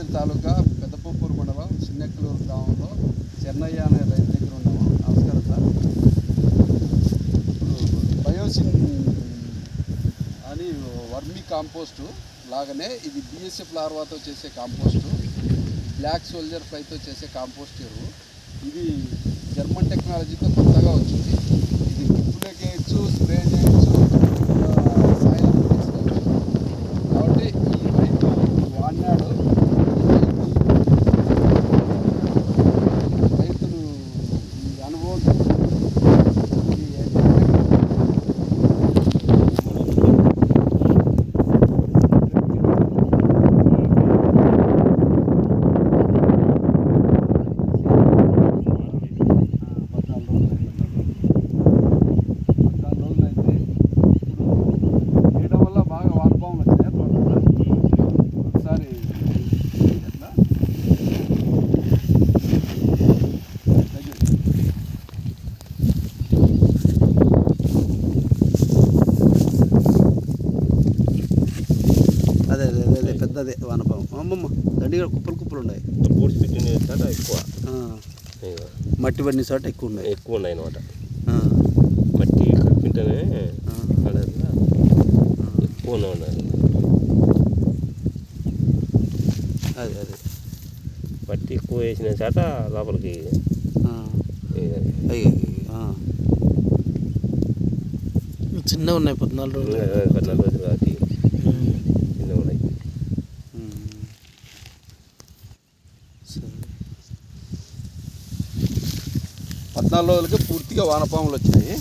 మేడ్చల్ తాలూకా పెద్దపూపూరు మండలం చిన్నెక్కలూరు గ్రామంలో చెన్నయ్య అనే రైతు దగ్గర ఉన్నాము. నమస్కారం సార్. ఇప్పుడు బయోసిన్ అని వర్మీ కాంపోస్టు లాగానే ఇది BSF లార్వాతో చేసే కాంపోస్టు, బ్లాక్ సోల్జర్ ఫ్లైతో చేసే కాంపోస్ట్ ఎరువు. ఇది జర్మన్ టెక్నాలజీతో కొత్తగా వచ్చింది. ఇది డ్రిప్లోకి వేయచ్చు, స్ప్రే చేయొచ్చు, సాయిల్ తీసుకోవచ్చు. కాబట్టి ఈ రైతు వాడినాడు. రైతులు ఈ అనుభవం అదే పెద్దదే వానపాము. అమ్మమ్మ దండిగా కుప్పలు ఉన్నాయి. పూడ్చి పెట్టిన చోట ఎక్కువ, మట్టి పడిన చోట ఎక్కువ ఉన్నాయి అన్నమాట. మట్టి కప్పింటేనే ఎక్కువ ఉన్నాయి. అదే మట్టి ఎక్కువ వేసిన చోట లోపలికి చిన్నగా ఉన్నాయి. 14 రోజులు కాబట్టి చిన్నగా ఉన్నాయి. 14 రోజులకి పూర్తిగా వానపాములు వచ్చినాయి.